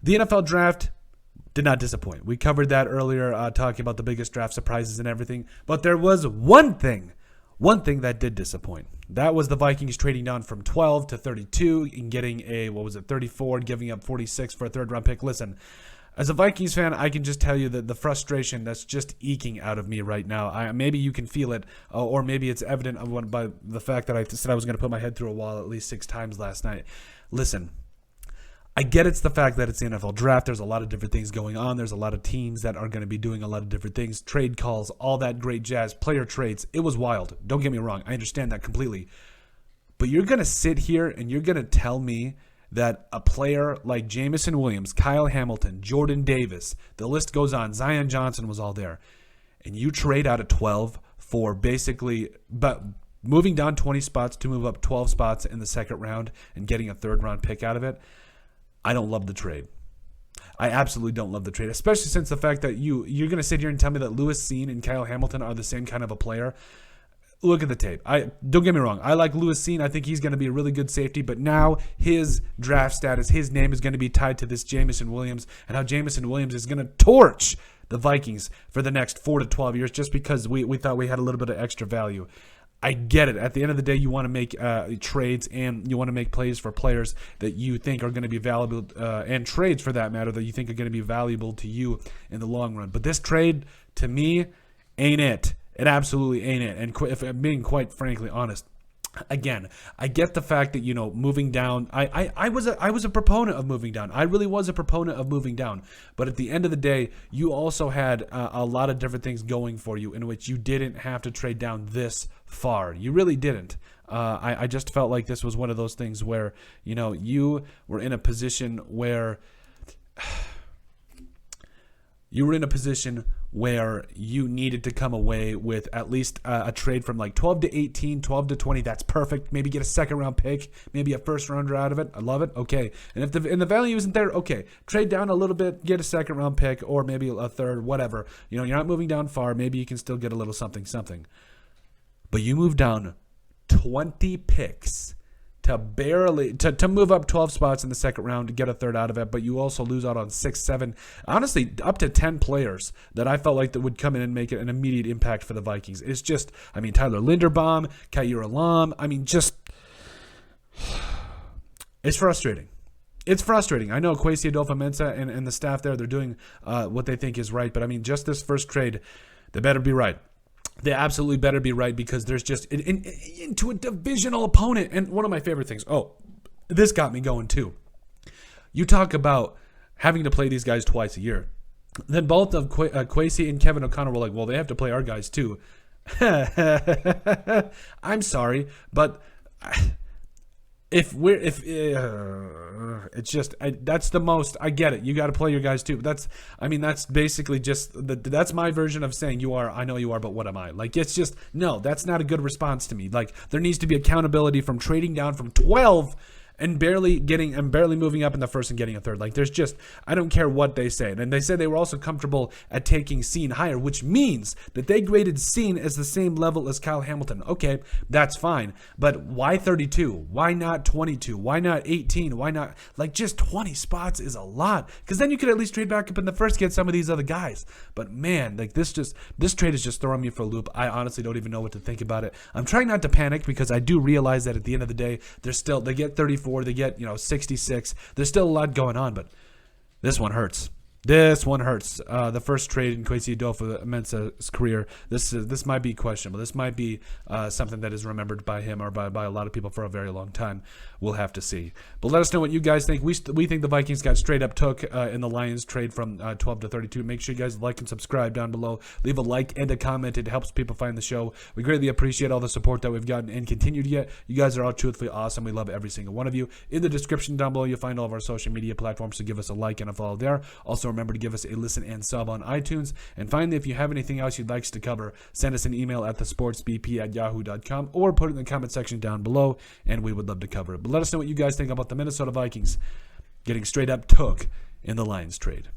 The NFL draft did not disappoint. We covered that earlier, talking about the biggest draft surprises and everything. But there was one thing that did disappoint. That was the Vikings trading down from 12 to 32 and getting a, 34, and giving up 46 for a third-round pick. Listen, as a Vikings fan, I can just tell you that the frustration that's just eking out of me right now. Maybe you can feel it, or maybe it's evident by the fact that I said I was going to put my head through a wall at least 6 times last night. Listen, I get it's the fact that it's the NFL draft. There's a lot of different things going on. There's a lot of teams that are going to be doing a lot of different things. Trade calls, all that great jazz, player trades. It was wild. Don't get me wrong. I understand that completely. But you're going to sit here and you're going to tell me that a player like Jameson Williams, Kyle Hamilton, Jordan Davis, the list goes on, Zion Johnson was all there, and you trade out of 12 for basically but moving down 20 spots to move up 12 spots in the second round and getting a third-round pick out of it. I don't love the trade. I absolutely don't love the trade, especially since the fact that you're going to sit here and tell me that Lewis Cine and Kyle Hamilton are the same kind of a player. Look at the tape. Don't get me wrong. I like Lewis Cine. I think he's going to be a really good safety, but now his draft status, his name is going to be tied to this Jameson Williams, and how Jameson Williams is going to torch the Vikings for the next 4 to 12 years just because we thought we had a little bit of extra value. I get it. At the end of the day, you want to make trades and you want to make plays for players that you think are going to be valuable, and trades for that matter that you think are going to be valuable to you in the long run. But this trade, to me, ain't it. It absolutely ain't it. And if I'm being quite frankly honest, again, I get the fact that, moving down. I was a proponent of moving down. I really was a proponent of moving down. But at the end of the day, you also had a lot of different things going for you in which you didn't have to trade down this far. You really didn't. I just felt like this was one of those things where, you were in a position where you needed to come away with at least a trade from like 12 to 18, 12 to 20. That's perfect. Maybe get a second round pick, maybe a first rounder out of it. I love it. Okay. And if the value isn't there, okay, trade down a little bit, get a second round pick or maybe a third, whatever. You're not moving down far. Maybe you can still get a little something. But you move down 20 picks to move up 12 spots in the second round to get a third out of it, but you also lose out on 6, 7, honestly, up to 10 players that I felt like that would come in and make an immediate impact for the Vikings. It's just, Tyler Linderbaum, Kaiir Elam, it's frustrating. It's frustrating. I know Kwesi Adofo-Mensah and the staff there, they're doing what they think is right, but just this first trade, they better be right. They absolutely better be right because there's just into a divisional opponent. And one of my favorite things, this got me going too. You talk about having to play these guys twice a year. Then both of Kwesi and Kevin O'Connor were like, well, they have to play our guys too. I'm sorry, but it's just that's the most. I get it. You got to play your guys too. But that's basically just that's my version of saying you are. I know you are, but what am I? It's just no. That's not a good response to me. There needs to be accountability from trading down from 12 and barely moving up in the first and getting a third. There's just, I don't care what they say. And they said they were also comfortable at taking Cine higher, which means that they graded Cine as the same level as Kyle Hamilton. Okay, that's fine. But why 32? Why not 22? Why not 18? Why not, just 20 spots is a lot. Because then you could at least trade back up in the first, get some of these other guys. But man, this trade is just throwing me for a loop. I honestly don't even know what to think about it. I'm trying not to panic because I do realize that at the end of the day, they get 34. They get 66. There's still a lot going on, but this one hurts. This one hurts. The first trade in Kwesi Adofo-Mensah's career. This might be questionable. This might be something that is remembered by him or by a lot of people for a very long time. We'll have to see. But let us know what you guys think. We think the Vikings got straight up took in the Lions trade from 12 to 32. Make sure you guys like and subscribe down below. Leave a like and a comment. It helps people find the show. We greatly appreciate all the support that we've gotten and continue to get. You guys are all truthfully awesome. We love every single one of you. In the description down below, you'll find all of our social media platforms, so give us a like and a follow there. Also, remember to give us a listen and sub on iTunes. And finally, if you have anything else you'd like us to cover, send us an email at thesportsbp@yahoo.com or put it in the comment section down below, and we would love to cover it. But let us know what you guys think about the Minnesota Vikings getting straight up took in the Lions trade.